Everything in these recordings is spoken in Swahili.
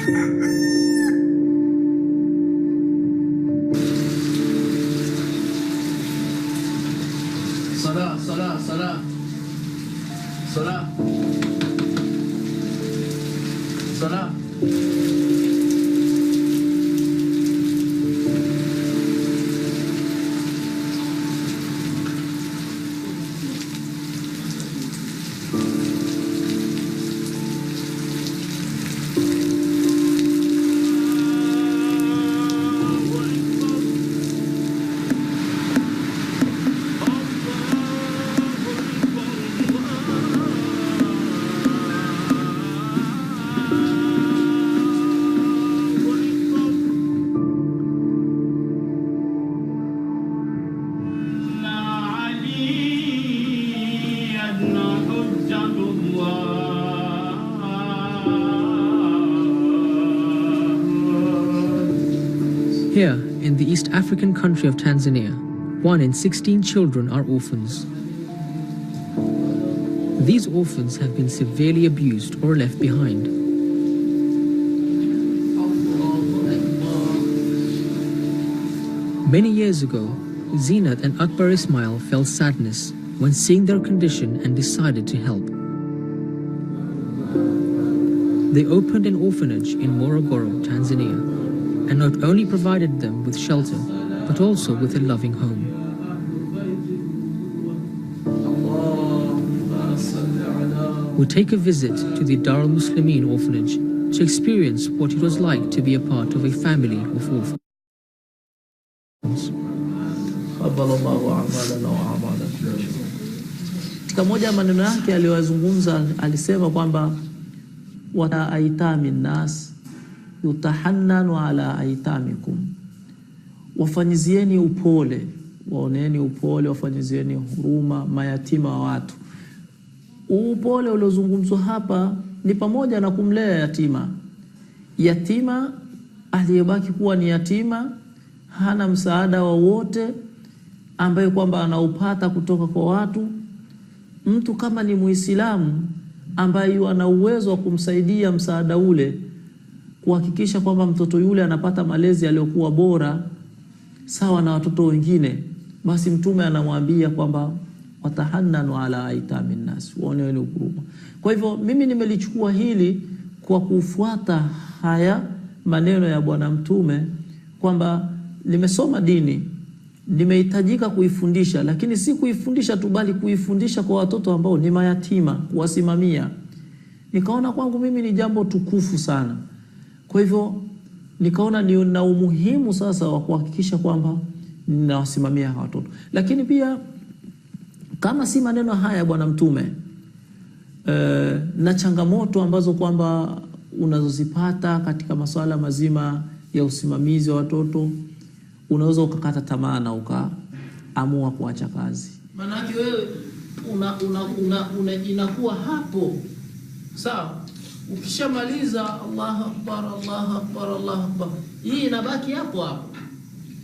Salah, salah, salah. Salah. Salah. Here, in the East African country of Tanzania, 1 in 16 children are orphans. These orphans have been severely abused or left behind. Many years ago, Zeenat and Akbar Ismail felt sadness when seeing their condition and decided to help. They opened an orphanage in Morogoro, Tanzania, and not only provided them with shelter, but also with a loving home. We take a visit to the Dar-ul Muslimeen Orphanage to experience what it was like to be a part of a family of orphans. Katika moja ya maneno yake aliyozungumza alisema kwamba wa aitami nas yutahannanu ala aitamikum, wafanyizieni upole, waoneni upole, wafanyizieni huruma mayatima wa watu. Upole uliozungumzwa hapa ni pamoja na kumlea yatima. Yatima aliyebaki kuwa ni yatima, hana msaada wowote ambaye kwamba anaupata kutoka kwa watu. Mtu kama ni Muislamu ambaye ana uwezo wa kumsaidia msaada ule, kuhakikisha kwamba mtoto yule anapata malezi yaliyokuwa bora sawa na watoto wengine, basi Mtume anamwambia kwamba watahannanu ala aitamin nas, waoneeni huruma. Kwa hivyo mimi nimelichukua hili kwa kufuata haya maneno ya Bwana Mtume kwamba nimesoma dini, nimehitajika kuifundisha, lakini si kuifundisha tu bali kuifundisha kwa watoto ambao ni mayatima, kuwasimamia. Nikaona kwangu mimi ni jambo tukufu sana. Kwa hivyo nikaona ni na umuhimu sasa wa kuhakikisha kwamba ninawasimamia watoto. Lakini pia kama si maneno haya Bwana Mtume, na changamoto ambazo kwamba unazozipata katika masuala mazima ya usimamizi wa watoto, unaweza ukakata tamaa na ukaamua kuacha kazi. Maana wewe inakuwa hapo. Sawa? Ukishamaliza Allahu Akbar, Allahu Akbar, Allahu Akbar, hii inabaki hapo hapo.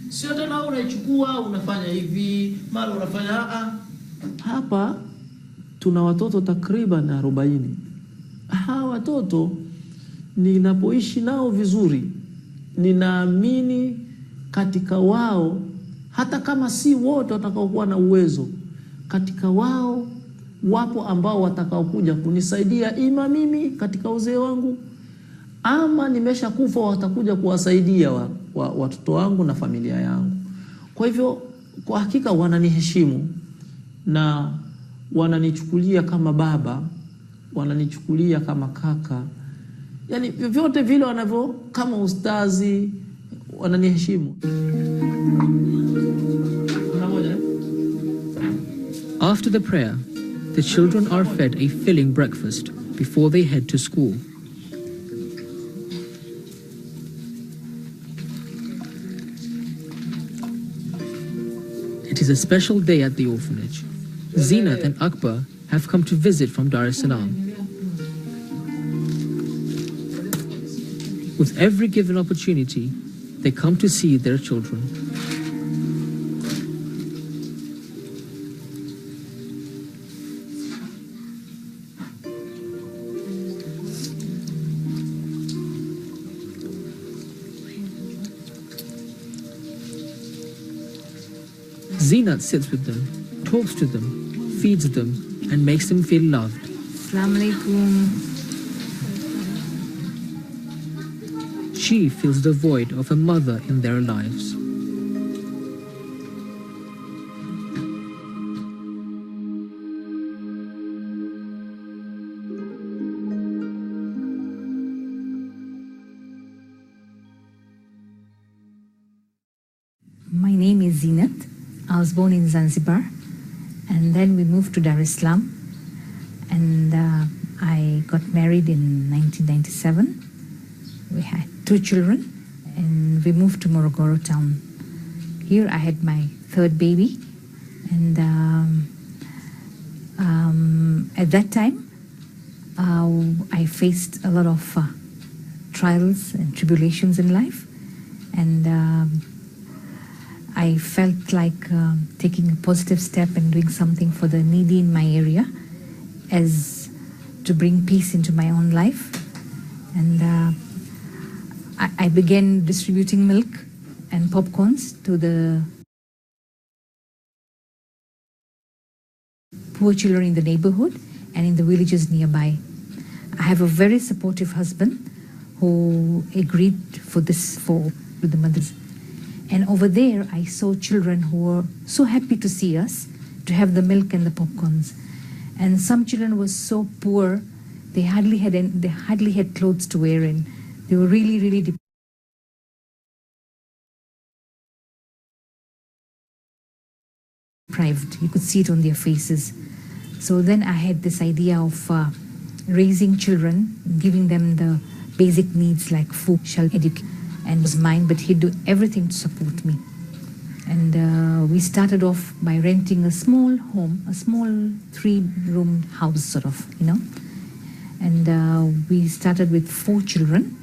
Sio tena unaichukua unafanya hivi, mara unafanya hapa. Tuna watoto takriban 40. Hawa watoto ninapoishi nao vizuri, ninaamini katika wao, hata kama si wote watakaokuwa na uwezo, katika wao wapo ambao watakaokuja kunisaidia, ima mimi katika uzee wangu, ama nimesha kufa watakuja kuwasaidia watoto wangu na familia yangu. Kwa hivyo kwa hakika wananiheshimu na wananichukulia kama baba, wananichukulia kama kaka, yani vyote vile wanavyo kama ustazi, wananiheshimu. After the prayer, the children are fed a filling breakfast before they head to school. It is a special day at the orphanage. Zeenat and Akbar have come to visit from Dar es Salaam. With every given opportunity, they come to see their children. Zeenat sits with them, talks to them, feeds them, and makes them feel loved. Assalamu alaikum. She fills the void of a mother in their lives. My name is Zeenat. I was born in Zanzibar, and then we moved to Dar es Salaam, and I got married in 1997. We had 2 children, and we moved to Morogoro town. Here I had my 3rd baby, and at that time I faced a lot of trials and tribulations in life, and I felt like taking a positive step and doing something for the needy in my area, as to bring peace into my own life. And I began distributing milk and popcorns to the poor children in the neighborhood and in the villages nearby. I have a very supportive husband who agreed for this with the mothers. And over there, I saw children who were so happy to see us, to have the milk and the popcorns. And some children were so poor, they hardly had clothes to wear, and they were really, really deprived. You could see it on their faces. So then I had this idea of raising children, giving them the basic needs like food, shelter, education. And it was mine, but he'd do everything to support me. And we started off by renting a small home, a small 3-room house, sort of, you know. And we started with 4 children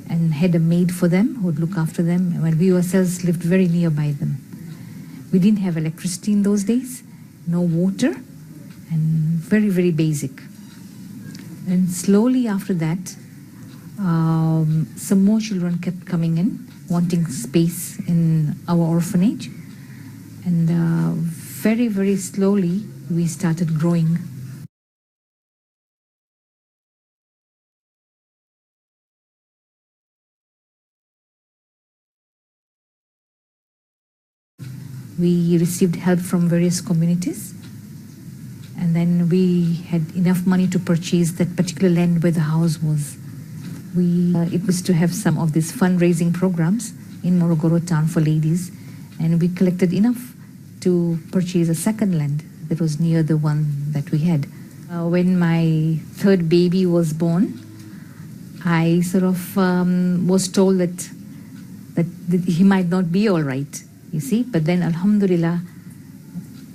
and had a maid for them who would look after them, when we ourselves lived very nearby them. We didn't have electricity in those days, no water, and very, very basic. And slowly after that, some more children kept coming in, wanting space in our orphanage. And very, very slowly, we started growing. We received help from various communities. And then we had enough money to purchase that particular land where the house was. It was to have some of these fundraising programs in Morogoro town for ladies, and we collected enough to purchase a second land that was near the one that we had. When my 3rd baby was born, I sort of was told that he might not be all right, you see. But then, alhamdulillah,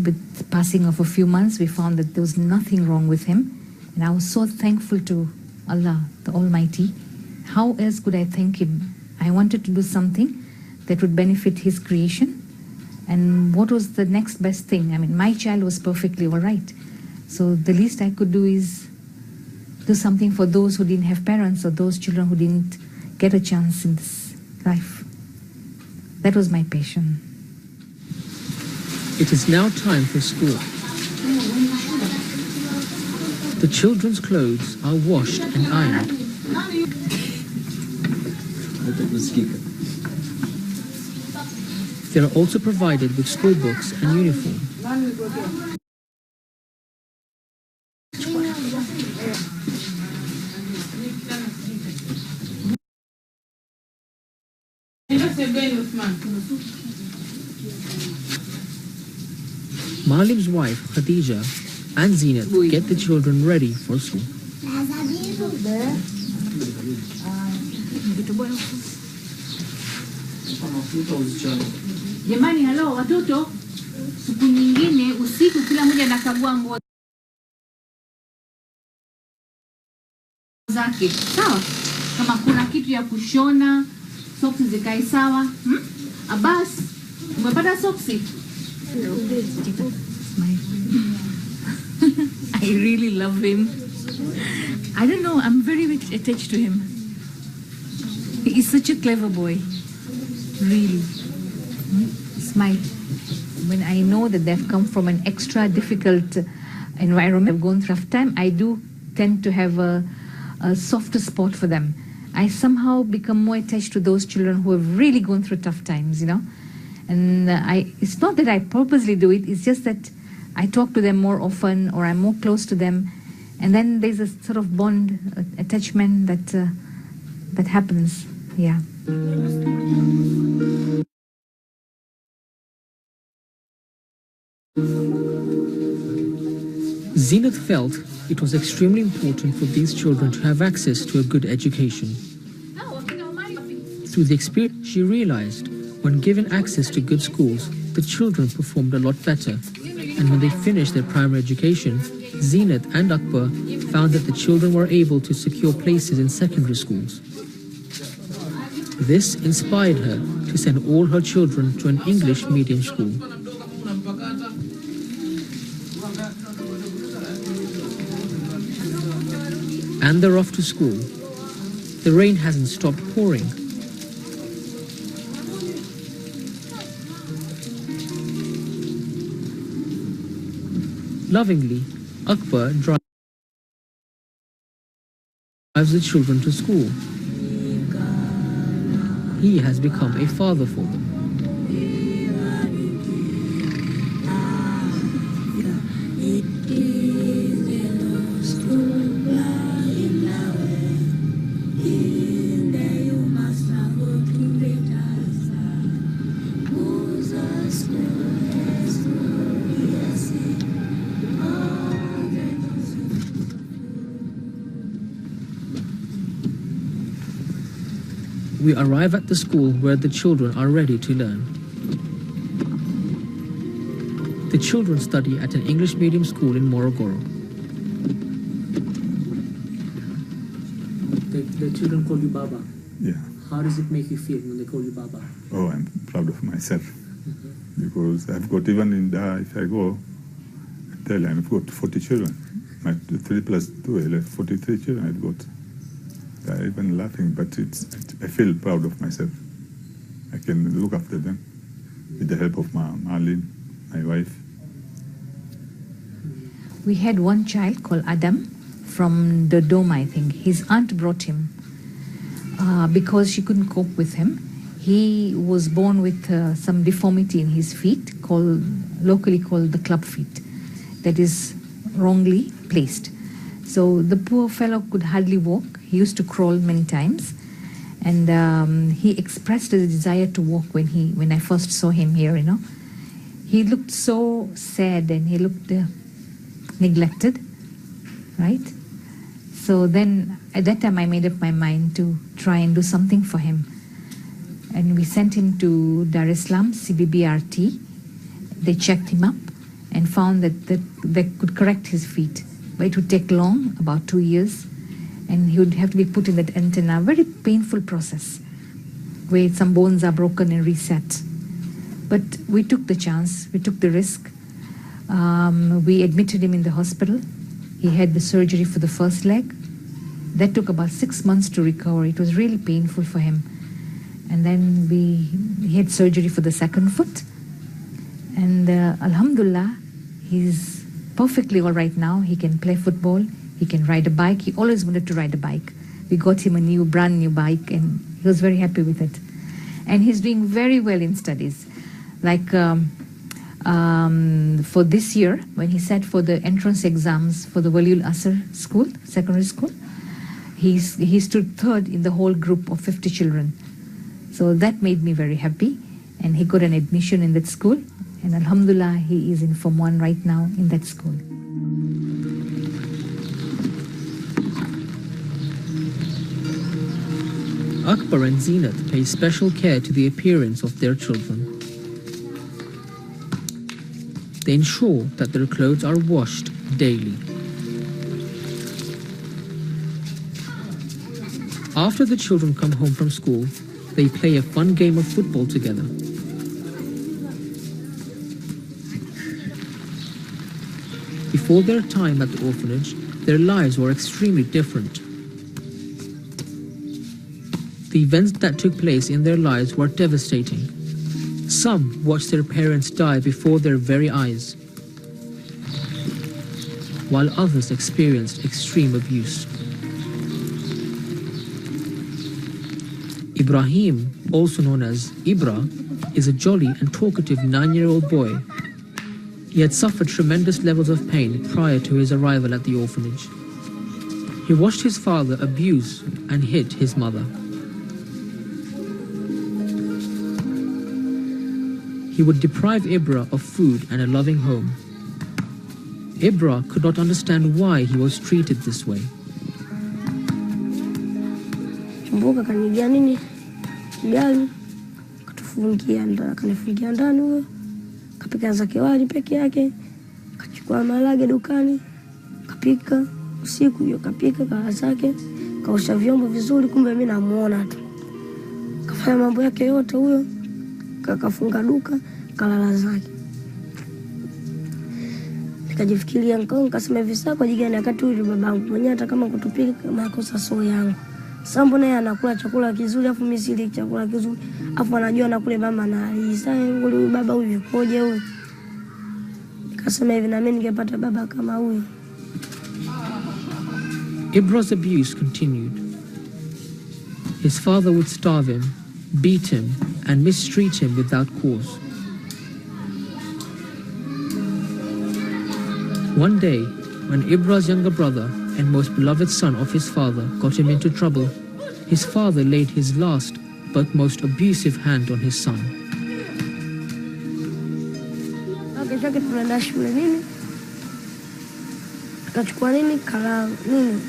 with the passing of a few months, we found that there was nothing wrong with him, and I was so thankful to Allah, the Almighty. How else could I thank him? I wanted to do something that would benefit his creation. And what was the next best thing? I mean, my child was perfectly all right. So the least I could do is do something for those who didn't have parents, or those children who didn't get a chance in this life. That was my passion. It is now time for school. The children's clothes are washed and ironed. They are also provided with school books and uniform. Malim's wife, Khadija, and Zeenat get the children ready for school. Jamani, halo watoto, siku nyingine usiku kila mmoja anakagua nguo zake, sawa? Kama kuna kitu ya kushona, soksi zikae sawa. Abbas, umepata soksi? I really love him. I don't know, I'm very much attached to him. He is such a clever boy. Really. Smile. when I know that they've come from an extra difficult environment, have gone through tough time, I do tend to have a softer spot for them. I somehow become more attached to those children who have really gone through tough times, you know. And it's not that I purposely do it, it's just that I talk to them more often, or I'm more close to them. And then there's a sort of bond, attachment that happens, yeah. Zeenat felt it was extremely important for these children to have access to a good education. Through the experience, she realized when given access to good schools, the children performed a lot better. And when they finished their primary education, Zeenat and Akbar found that the children were able to secure places in secondary schools. This inspired her to send all her children to an English medium school. And they're off to school. The rain hasn't stopped pouring. Lovingly, Akbar drives the children to school. He has become a father for them. We arrive at the school where the children are ready to learn. The children study at an English medium school in Morogoro. The children call you Baba. Yeah. How does it make you feel when they call you Baba? Oh, I'm proud of myself. Because I've got, even in Dar, if I go, I tell them I've got 40 children. My 3 plus 2, 43 children I've got. They're even laughing, but I feel proud of myself. I can look after them with the help of Marlene, my wife. We had one child called Adam from the dome, I think. His aunt brought him because she couldn't cope with him. He was born with some deformity in his feet, locally called the club feet, that is wrongly placed. So the poor fellow could hardly walk. He used to crawl many times, and he expressed a desire to walk when I first saw him here. You know, he looked so sad and he looked neglected, right? So then at that time I made up my mind to try and do something for him, and we sent him to Dar es Salaam CBBRT. They checked him up and found that they could correct his feet, but it would take long, about 2 years. And he would have to be put in that antenna, very painful process, where some bones are broken and reset. But we took the chance, we took the risk. We admitted him in the hospital. He had the surgery for the first leg. That took about 6 months to recover. It was really painful for him. And then he had surgery for the second foot. And Alhamdulillah, he's perfectly all right now. He can play football. He can ride a bike. He always wanted to ride a bike. We got him a brand new bike, and he was very happy with it. And he's doing very well in studies. Like for this year, when he sat for the entrance exams for the Waliul Asr school, secondary school, he stood third in the whole group of 50 children. So that made me very happy. And he got an admission in that school. And Alhamdulillah, he is in Form 1 right now in that school. Akbar and Zeenat pay special care to the appearance of their children. They ensure that their clothes are washed daily. After the children come home from school, they play a fun game of football together. Before their time at the orphanage, their lives were extremely different. The events that took place in their lives were devastating. Some watched their parents die before their very eyes, while others experienced extreme abuse. Ibrahim, also known as Ibra, is a jolly and talkative 9-year-old boy. He had suffered tremendous levels of pain prior to his arrival at the orphanage. He watched his father abuse and hit his mother. He would deprive Ibra of food and a loving home. Ibra could not understand why he was treated this way. Chumbuka kanigia nini gari kanifungia ndani huyo, kapika zake wali peke yake, kachukua malage dukani, kapika usiku hiyo, kapika kala zake, kaosha vyombo vizuri, kumbe mimi namuona tu. Kafanya mambo yake yote huyo, kakafunga duka, kalala zake. Nikajifikiria nikasema hivi sasa kwa jigani wakati huyu babangu mwenyewe hata kama kutupika makosa sio yangu. Sasa mbona yeye anakula chakula kizuri afu mimi sili chakula kizuri, afu anajua nakule mama na Isa nguli baba huyu koje huyu. Nikasema hivi na mimi ningepata baba kama huyu. Ibra's abuse continued. His father would starve him, beat him, and mistreat him without cause. One day, when Ibra's younger brother and most beloved son of his father got him into trouble, his father laid his last but most abusive hand on his son. Kesho tunaenda shule nini? Tukachukua nini kala nini?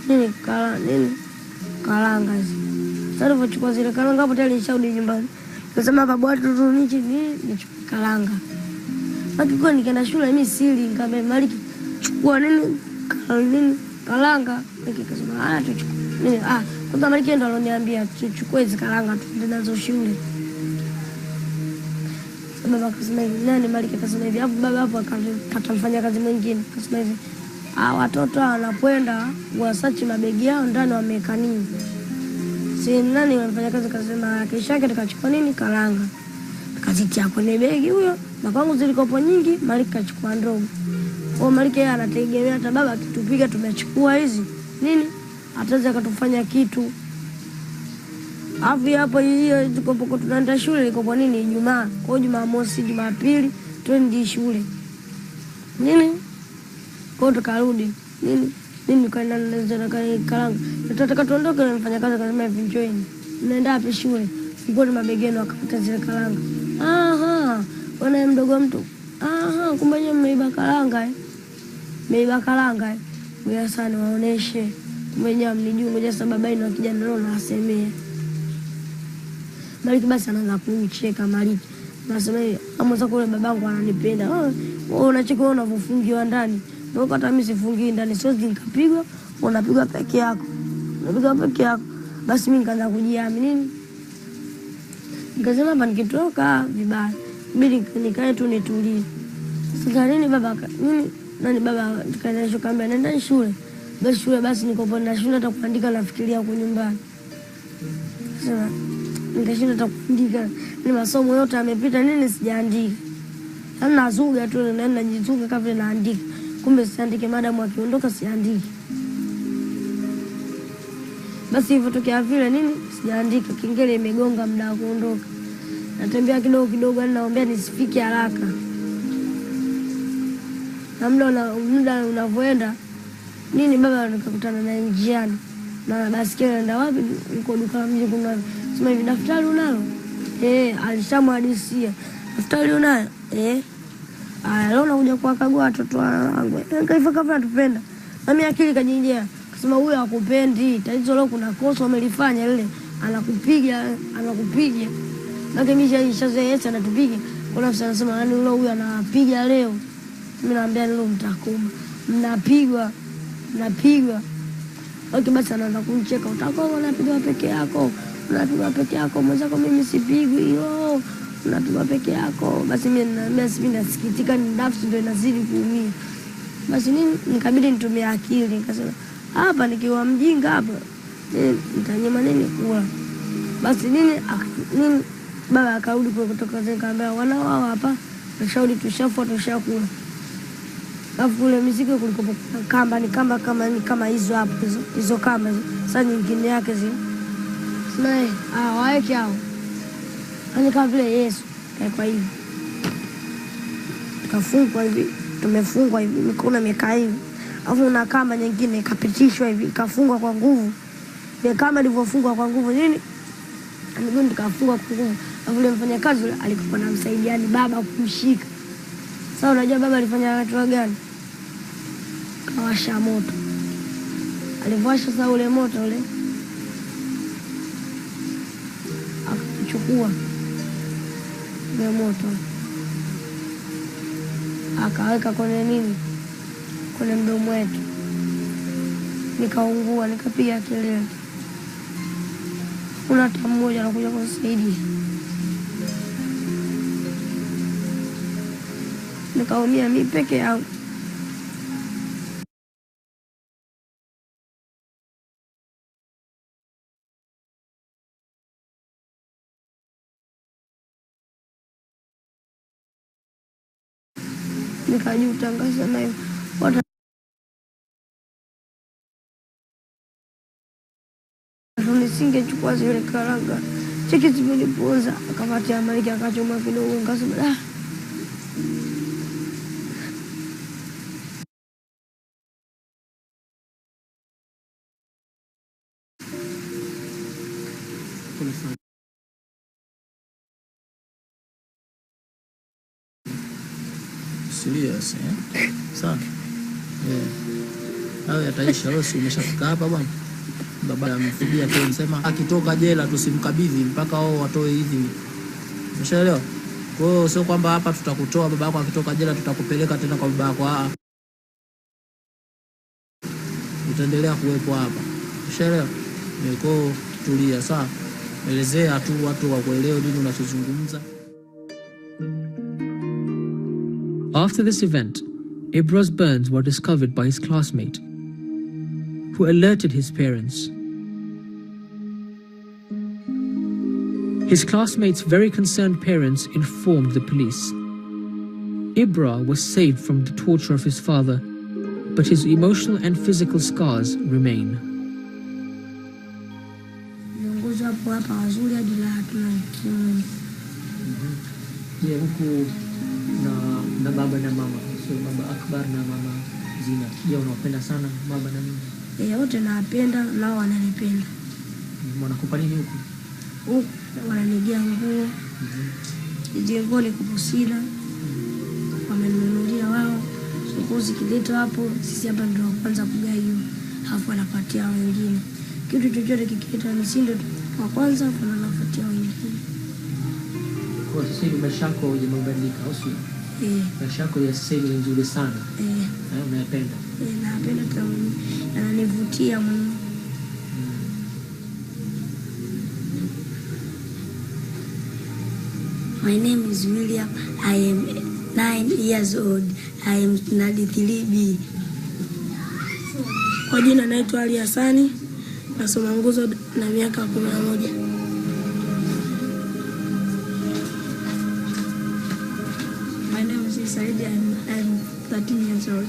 Nini kala nini? Kalanga hizi. Sasa tulipochukua zile kalanga hapo tayari nisharudi nyumbani. Nikasema baba watu turunichi nini kalanga. Hakika nikaenda shule mimi sili nikamwambia Maliki chukua nini kalanga. Nikasema haya tuchukue nini kwanza Maliki ndo aloniambia tuchukue hizo kalanga tuende nazo shule. Baba akasema hivi nani Maliki akasema hivi hapo baba hapo akamfanyia kazi mwingine akasema hivi watoto wanakwenda wasachi mabegi yao ndani wameka nini. Si nani wamfanya kazi akasema kesho yake tukachukua nini kalanga. Tukazitia kwenye begi huyo. Na kwangu zilikopo nyingi, Maliki kachukua ndogo. Kwa Maliki yeye anategemea hata baba akitupiga tumechukua hizi. Nini? Ataweza katufanya kitu. Afi hapo hiyo tukopo tunaenda shule iko kwa nini Ijumaa. Kwa Jumamosi, Jumapili twende shule. Nini? Kwa tukarudi. Nini kaenda na kalanga. Tutataka tuondoke na mfanyakazi akasema hivi njoeni. Mnaenda wapi shule? Niko na mabegeni akakuta zile kalanga. Wana mdogo mtu. Kumbe nyinyi mmeiba kalanga Mmeiba kalanga Ngoja sana waoneshe. Kumbe nyinyi mnijua ngoja sababu ina kijana leo na asemee. Maliki basi anaanza kumcheka Maliki. Nasema amza kule babangu ananipenda. Wewe unacheka unavofungiwa ndani. Ndio hata mimi sifungi ndani siwezi nikapigwa, unapigwa peke yako. Unapigwa peke yako. Basi mimi nikaanza kujiamini nini? Nikasema hapa nikitoka vibaya. Mimi nikae tu nitulie. Sasa nini baba? Nani baba tukaenda shule kaambia nenda shule. Basi shule basi niko na shule hata kuandika nafikiria huko nyumbani. Sasa nikashinda hata kuandika. Ni masomo yote amepita nini sijaandika. Sasa nazuga tu na najizuga kama vile naandika. Kumbe siandike madam akiondoka siandiki. Basi hivyo tokea vile nini sijaandika kingine imegonga muda wa kuondoka. Natembea kidogo naomba nisifike haraka. Na muda unavoenda nini baba nikakutana na njiani. Na basikeli naenda wapi uko duka la mji kuna sema hivi daftari unalo? Alishamhadisia. Daftari unayo? Leo nakuja kuwakagua watoto wangu. Nikaifa kama tupenda. Na mimi akili kajinjea. Kasema huyu hakupendi. Tatizo leo kuna kosa umelifanya lile. Anakupiga. Lakini nishazoea anatupiga. Kuna mtu anasema nani leo huyu anapiga leo. Mimi naambia leo mtakoma. Mnapigwa. Okay basi anaanza kunicheka. Utakuwa unapigwa peke yako. Mwenzako mimi sipigwi. Unapigwa peke yako. Basi mimi nasikitika ni nafsi ndio inazidi kuumia. Basi nini nikabidi nitumie akili nikasema hapa nikiwa mjinga hapa nitanyema nini kula. Basi nini Baba akarudi kule kutoka kazini, nikamwambia wana wao hapa tushauri tushafua tushakula. Alafu kule mizigo kulikuwa kamba, ni kamba kama hizo hapo hizo kamba hizo. Sasa nyingine yake zi sina waeke hao. Ani kama vile Yesu kwa hivi. Tukafungwa hivi, tumefungwa hivi, mikono imekaa hivi. Alafu na kamba nyingine ikapitishwa hivi, ikafungwa kwa nguvu. Ile kama ilivyofungwa kwa nguvu nini? Miguu nikafungwa kwa nguvu. Alafu yule mfanyakazi alikuwa anamsaidia ni baba kumshika. Sasa unajua baba alifanya hatua gani? Kawasha moto. Alivyowasha sasa ule moto ule, akachukua ule moto akaweka kwenye nini, kwenye mdomo wetu. Nikaungua, nikapiga kelele. Kuna hata mmoja anakuja kunisaidia. Nikaumia mimi peke yangu. Nikajuta ngasema hiyo nisingechukua zile karanga. Cheki zimeniponza, akapatia Maliki akachoma kidogo, ngasema serious Sawa. Hayo yataisha, wewe umeshafika hapa bwana. Baba amfidia kwa msema akitoka jela tusimkabidhi mpaka wao watoe hivi. Umeshaelewa? Kwa hiyo sio kwamba hapa tutakutoa baba yako akitoka jela tutakupeleka tena kwa baba yako. Utaendelea kuwepo hapa. Umeshaelewa? Niko tulia sawa. Elezea tu watu wakuelewe nini unachozungumza. After this event, Ibra's burns were discovered by his classmate, who alerted his parents. His classmate's very concerned parents informed the police. Ibra was saved from the torture of his father, but his emotional and physical scars remain. Na baba na mama, so baba Akbar na mama Zeenat, je, unawapenda sana baba na mama? Wote nawapenda, nao wananipenda. Wanakupa nini huku? Wananigia nguo. Jengoni kuposila. Wamenunulia wao. Sokozi kileta hapo, sisi hapa ndio kwanza kugaiwa. Hapo wanapatia wengine. Kitu chochote kikileta misindo wa kwanza wanapatia wengine. Kwa sasa hivi maisha yako yamebadilika au sio? Maisha yako ya sasa hivi ni nzuri sana. Na unayapenda? Napenda kama yananivutia mno. My name is William. I am 9 years old. I am Nadi 3B. Kwa jina naitwa Ali Hasani. Nasoma nguzo na miaka 11. I'm 13 years old.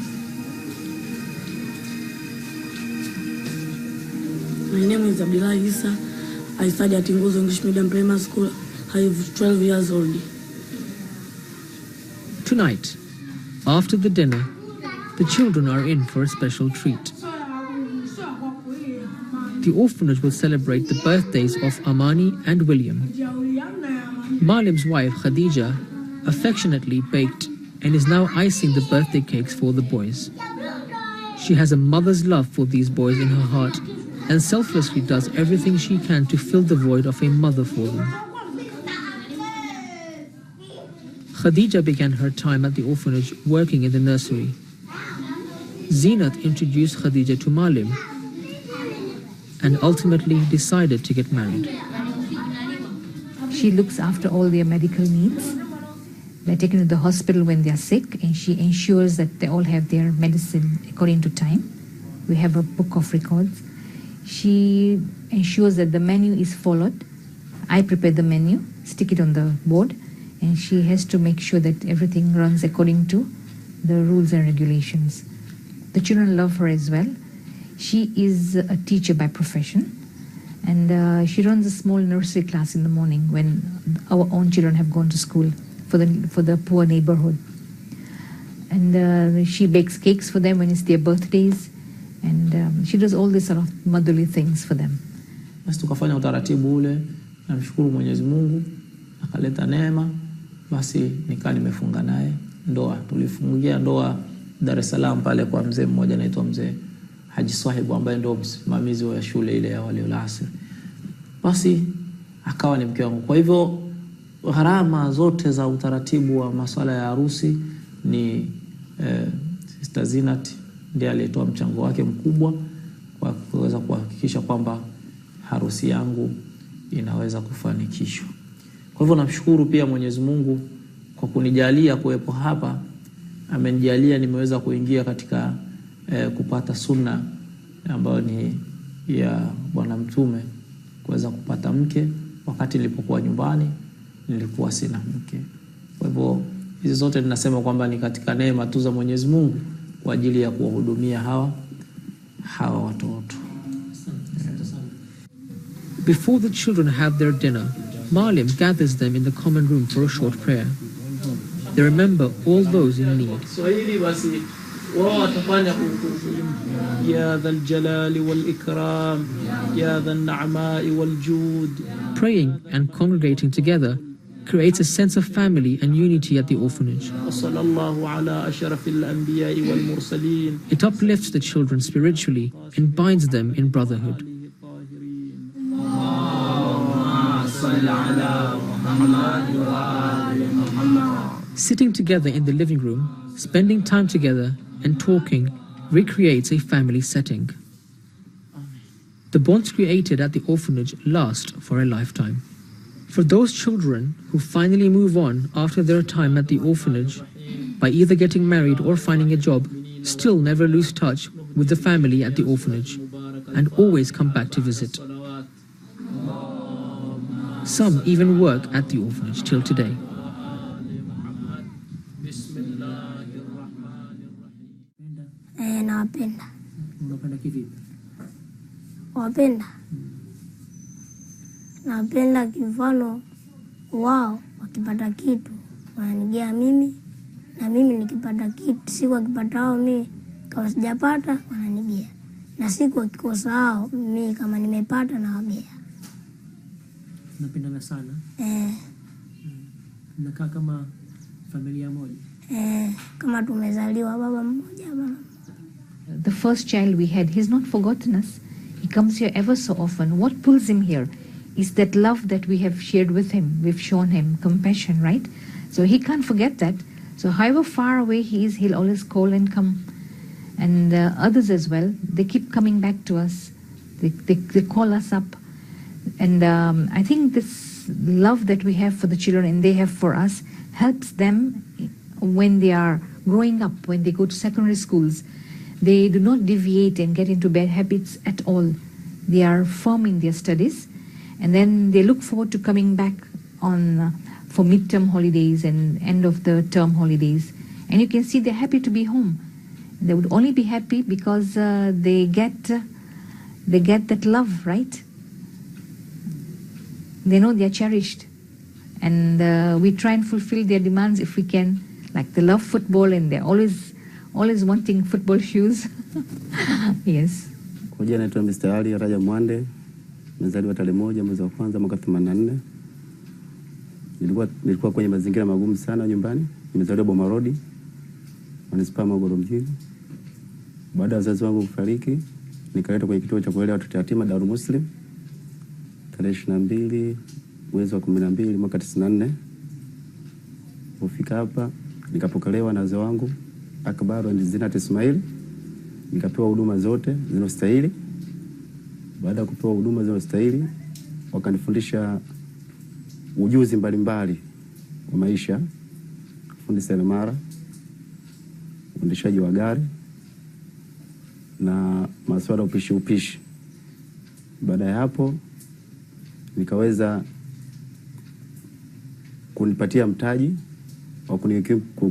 My name is Abdullah Isa. I study at Nguzo English Medium Primary School. I am 12 years old. Tonight, after the dinner, the children are in for a special treat. The orphanage will celebrate the birthdays of Amani and William. Malim's wife, Khadija, affectionately baked and is now icing the birthday cakes for the boys. She has a mother's love for these boys in her heart and selflessly does everything she can to fill the void of a mother for them. Khadija began her time at the orphanage working in the nursery. Zeenat introduced Khadija to Malim and ultimately decided to get married. She looks after all their medical needs. They're taken to the hospital when they're sick, and she ensures that they all have their medicine according to time. We have a book of records. She ensures that the menu is followed. I prepare the menu, stick it on the board, and she has to make sure that everything runs according to the rules and regulations. The children love her as well. She is a teacher by profession, and she runs a small nursery class in the morning when our own children have gone to school for the poor neighborhood. And she bakes cakes for them when it's their birthdays, and she does all these sort of motherly things for them. Basi tukafanya utaratibu ule, namshukuru Mwenyezi Mungu akaleta neema, basi nikaa nimefunga naye ndoa. Tulifungia ndoa Dar es Salaam pale kwa mzee mmoja anaitwa mzee Haji Swahibu ambaye ndio msimamizi wa shule ile ya wale Asr. Basi akawa ni mke wangu. Kwa hivyo gharama zote za utaratibu wa masuala ya harusi ni Sister Zeenat ndiye alitoa mchango wake mkubwa kwa kuweza kuhakikisha kwamba harusi yangu inaweza kufanikishwa. Kwa hivyo namshukuru pia Mwenyezi Mungu kwa kunijalia kuwepo hapa. Amenijalia nimeweza kuingia katika kupata sunna ambayo ni ya Bwana Mtume, kuweza kupata mke. Wakati nilipokuwa nyumbani nilikuwa sina mke. Kwa hivyo hizi zote ninasema kwamba ni katika neema tu za Mwenyezi Mungu kwa ajili ya kuwahudumia hawa watoto. Before the children have their dinner, Malim gathers them in the common room for a short prayer. They remember all those in need. Praying and congregating together creates a sense of family and unity at the orphanage. It uplifts the children spiritually and binds them in brotherhood. Sitting together in the living room, spending time together and talking recreates a family setting. The bonds created at the orphanage last for a lifetime. For those children who finally move on after their time at the orphanage, by either getting married or finding a job, still never lose touch with the family at the orphanage and always come back to visit. Some even work at the orphanage till today. Nawapenda. Unapenda kivipi? Wapenda. Napenda kifano wao wakipata kitu wananigea mimi, na mimi nikipata kitu, siku wakipata wao mimi kama sijapata wananigea, na siku wakikosa wao mimi kama nimepata na wagea. Napendana sana. Mnakaa kama familia moja. Kama tumezaliwa baba mmoja baba. The first child we had, he's not forgotten us. He comes here ever so often. What pulls him here is that love that we have shared with him. We've shown him compassion, right? So he can't forget that. So however far away he is, he'll always call and come. And others as well, they keep coming back to us. They call us up. And I think this love that we have for the children and they have for us helps them when they are growing up, when they go to secondary schools. They do not deviate and get into bad habits at all. They are firm in their studies, and then they look forward to coming back on for midterm holidays and end of the term holidays. And you can see they're happy to be home. They would only be happy because they get that love, right? They know they are cherished, and we try and fulfill their demands if we can. Like they love football, and they're always wanting football shoes. Yes. Kwa jina naitwa Mr. Ali Raja Mwande. Nimezaliwa tarehe 1 mwezi wa kwanza mwaka 84. Nilikuwa kwenye mazingira magumu sana nyumbani. Nimezaliwa Boma Road, Manispaa Morogoro mjini. Baada ya wazazi wangu kufariki, nikaletwa kwenye kituo cha kulelea watoto yatima Dar-ul Muslimeen tarehe 22 mwezi wa 12 mwaka 94. Kufika hapa nikapokelewa na wazee wangu Akbar Zeenat Ismail, nikapewa huduma zote zinazostahili. Baada ya kupewa huduma zinazostahili, wakanifundisha ujuzi mbalimbali wa maisha, fundi seremala, uendeshaji wa gari na masuala upishi. Baada ya hapo nikaweza kunipatia mtaji wa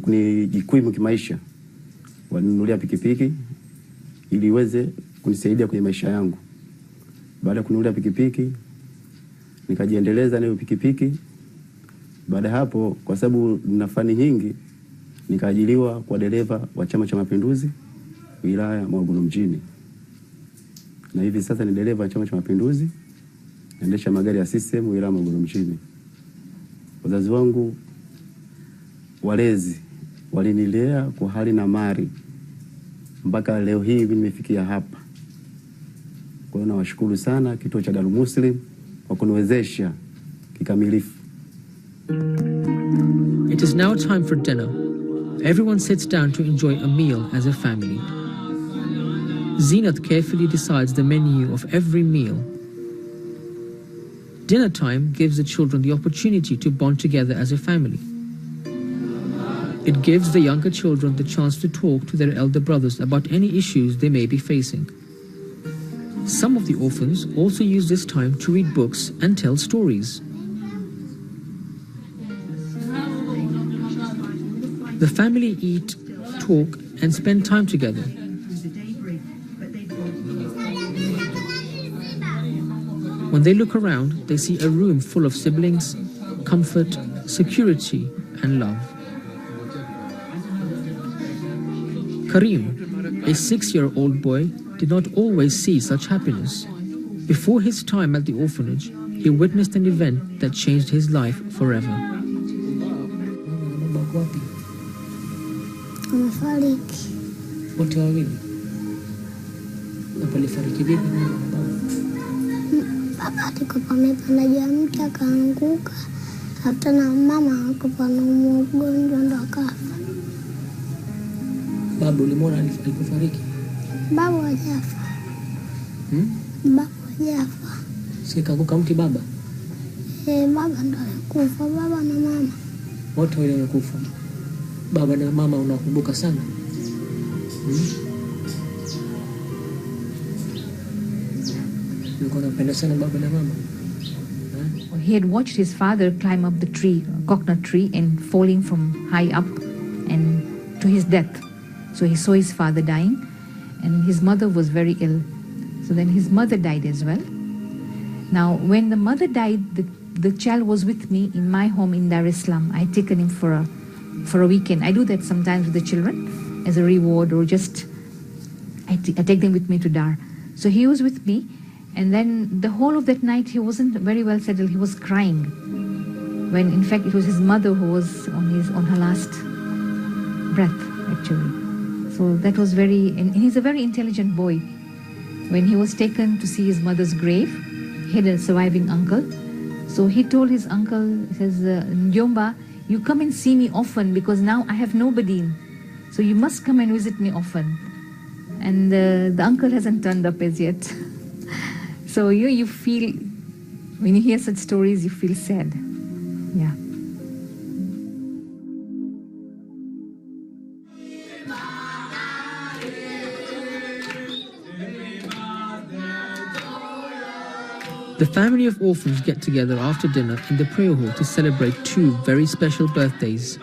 kunijikimu kimaisha. Waninunulia pikipiki ili iweze kunisaidia kwenye maisha yangu. Baada ya kununulia pikipiki nikajiendeleza na hiyo pikipiki. Baada hapo, kwa sababu nina fani nyingi, nikaajiriwa kwa dereva wa Chama cha Mapinduzi wilaya Morogoro mjini. Na hivi sasa ni dereva wa Chama cha Mapinduzi, naendesha magari ya system wilaya Morogoro mjini. Wazazi wangu walezi walinilea kwa hali na mali mpaka leo hii nimefikia hapa. Kwa hiyo nawashukuru sana kituo cha Dar-ul Muslim kwa kuniwezesha kikamilifu. It is now time for dinner. Everyone sits down to enjoy a meal as a family. Zeenat carefully decides the menu of every meal. Dinner time gives the children the opportunity to bond together as a family. It gives the younger children the chance to talk to their elder brothers about any issues they may be facing. Some of the orphans also use this time to read books and tell stories. The family eat, talk, and spend time together. When they look around, they see a room full of siblings, comfort, security, and love. Karim, a 6-year-old boy, did not always see such happiness. Before his time at the orphanage, he witnessed an event that changed his life forever. Amefariki. Wote wawili. Na palifariki vipi baba? Baba alikuwa amepanda juu ya mti akaanguka. Hata na mama alikuwa na ugonjwa ndo akafa. Baba ulimwona alipofariki? Baba hajafa. Baba hajafa. Si kaanguka mti baba? Baba ndo alikufa, baba na mama. Wote wale walikufa. Baba na mama unakumbuka sana? Ulikuwa unapenda sana baba na mama? He had watched his father climb up the tree, coconut tree, and falling from high up and to his death. So he saw his father dying, and his mother was very ill. So then his mother died as well. Now, when the mother died, the child was with me in my home in Dar es Salaam. I had taken him for a weekend. I do that sometimes with the children as a reward, or just I take them with me to Dar. So he was with me, and then the whole of that night he wasn't very well settled. He was crying, when in fact it was his mother who was on her last breath actually. So that was and he's a very intelligent boy. When he was taken to see his mother's grave, he had a surviving uncle. So he told his uncle, he says, Njomba, you come and see me often because now I have nobody. So you must come and visit me often. And the uncle hasn't turned up as yet. So you feel, when you hear such stories, you feel sad. Yeah. The family of orphans get together after dinner in the prayer hall to celebrate 2 very special birthdays.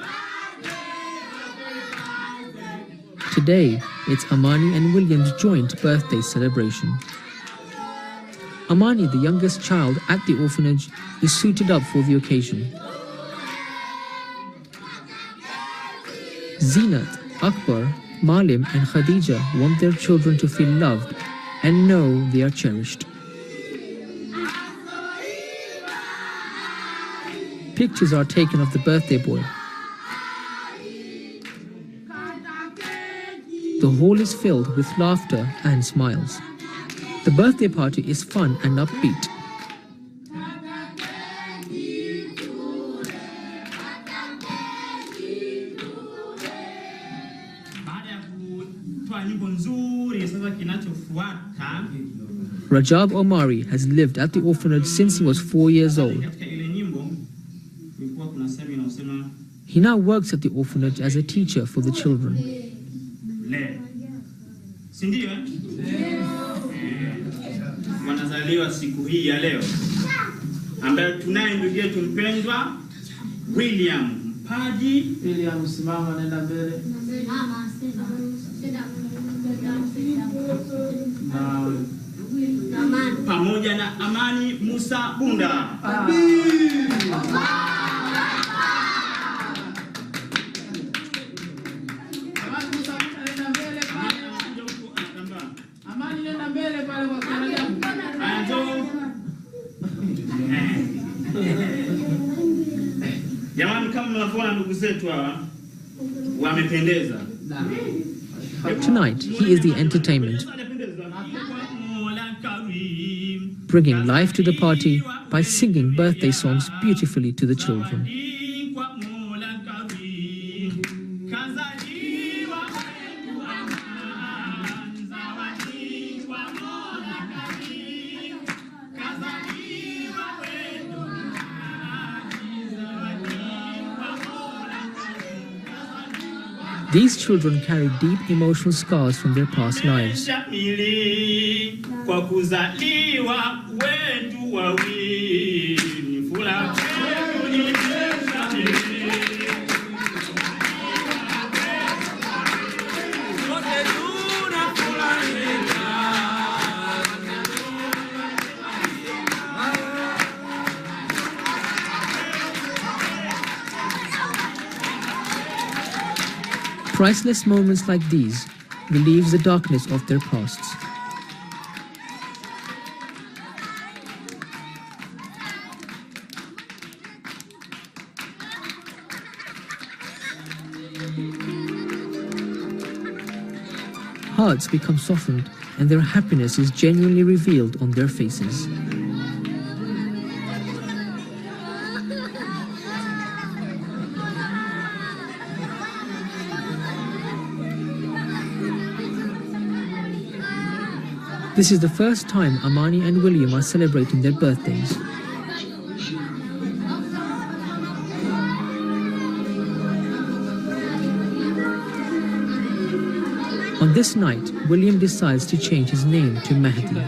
Today, it's Amani and William's joint birthday celebration. Amani, the youngest child at the orphanage, is suited up for the occasion. Zeenat, Akbar, Malim and Khadija want their children to feel loved and know they are cherished. Pictures are taken of the birthday boy. The hall is filled with laughter and smiles. The birthday party is fun and upbeat. Rajab Omari has lived at the orphanage since he was 4 years old. He now works at the orphanage as a teacher for the children. Wanazaliwa siku hii ya leo ambayo tunaye ndugu yetu mpendwa William Mpaji. William, simama, nenda mbele. Pamoja na Amani Musa Bunda. Amani, nenda mbele pale kwa Canada. Jamani, kama mnavyoona ndugu zetu hawa wamependeza. Tonight, he is the entertainment, bringing life to the party by singing birthday songs beautifully to the children. These children carry deep emotional scars from their past lives. Kwa kuzaliwa wetu wawili, furaha Priceless moments like these relieves the darkness of their pasts. Hearts become softened and their happiness is genuinely revealed on their faces. This is the first time Amani and William are celebrating their birthdays. On this night, William decides to change his name to Mahdi.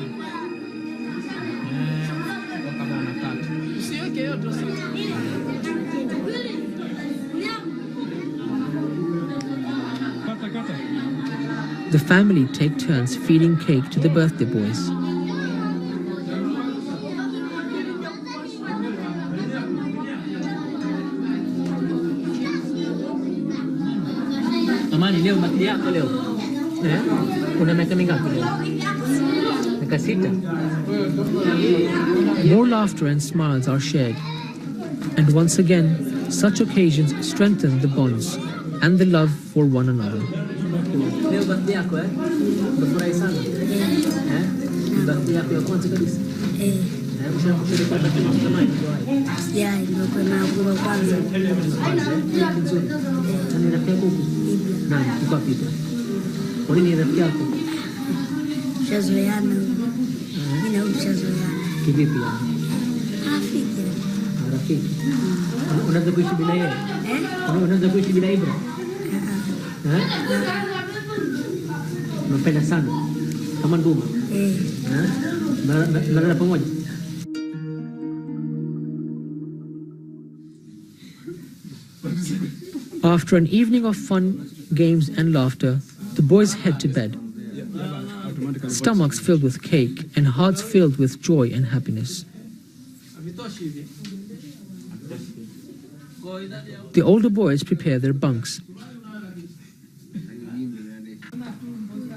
The family take turns feeding cake to the birthday boys. Amani, leo birthday yako leo. Una miaka mingapi leo? Miaka 6. More laughter and smiles are shared. And once again, such occasions strengthen the bonds and the love for one another. Leo birthday yako Umefurahi sana? Birthday yako ya kwanza kabisa? Ushakusherehekea birthday yako kama hiyo? Nilikuwa na kwa kwanza. Nani rafiki yako? Nani? Yuko wapi? Kwa nini rafiki yako? Shazoeana. Mimi na ushazoeana. Kivipi yani? Rafiki. Unaweza kuishi bila yeye? Unaweza kuishi bila Ibra? Unapenda sana kama ndugu? Mnalala pamoja? After an evening of fun, games and laughter, the boys head to bed. Stomachs filled with cake and hearts filled with joy and happiness. The older boys prepare their bunks.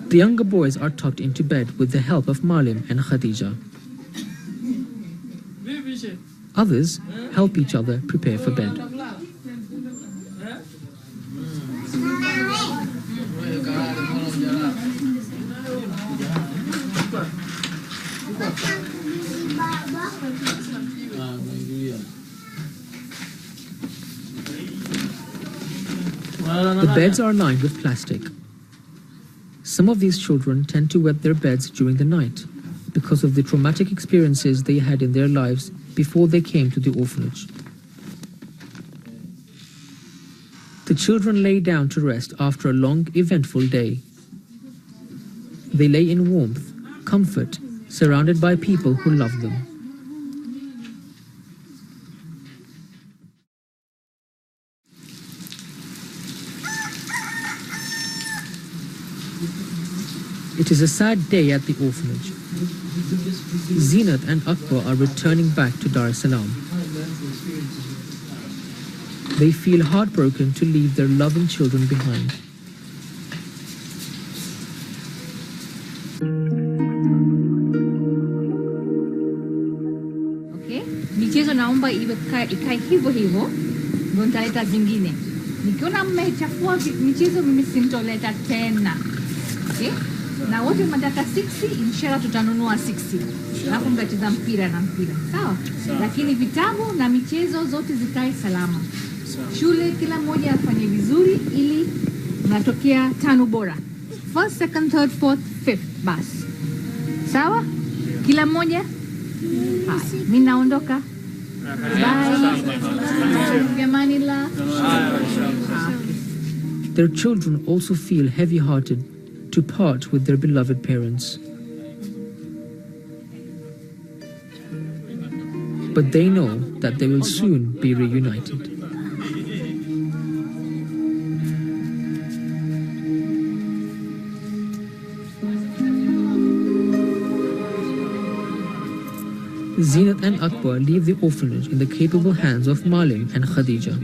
The younger boys are tucked into bed with the help of Malim and Khadija. Others help each other prepare for bed. The beds are lined with plastic. Some of these children tend to wet their beds during the night because of the traumatic experiences they had in their lives before they came to the orphanage. The children lay down to rest after a long, eventful day. They lay in warmth, comfort, surrounded by people who love them. It is a sad day at the orphanage. Zeenat and Akbar are returning back to Dar es Salaam. They feel heartbroken to leave their loving children behind. Okay? Michezo naomba ikae hivyo hivyo, ndio nitaleta zingine. Nikiona mmechafua michezo mimi sintoleta tena. Okay? Na wote mnataka 60, inshallah tutanunua 60. Alafu mtacheza mpira na mpira. Sawa? Lakini vitabu na michezo zote zikae salama. Shule kila mmoja afanye vizuri ili mnatokea 5 bora. First, second, third, fourth, fifth. Bas. Sawa? Kila mmoja? Hai. Mimi naondoka. Bye. Yamanillah. Their children also feel heavy-hearted to part with their beloved parents. But they know that they will soon be reunited. Zeenat and Akbar leave the orphanage in the capable hands of Malim and Khadija.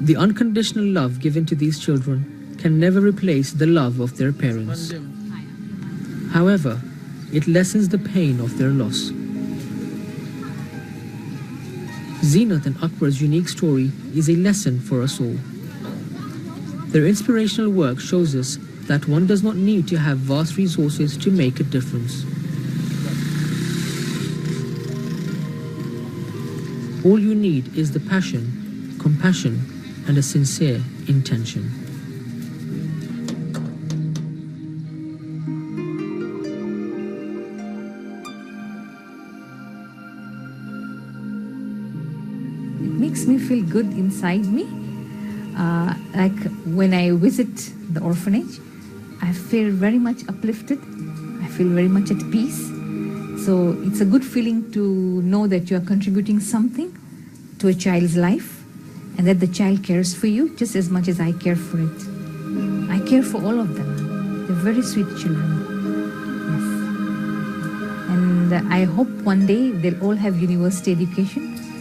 The unconditional love given to these children can never replace the love of their parents. However, it lessens the pain of their loss. Zeenat and Akbar's unique story is a lesson for us all. Their inspirational work shows us that one does not need to have vast resources to make a difference. All you need is the passion, compassion, and a sincere intention. It makes me feel good inside me. Like when I visit the orphanage, I feel very much uplifted. I feel very much at peace. So it's a good feeling to know that you are contributing something to a child's life and that the child cares for you just as much as I care for it. I care for all of them. They're very sweet children. Yes. And I hope one day they'll all have university education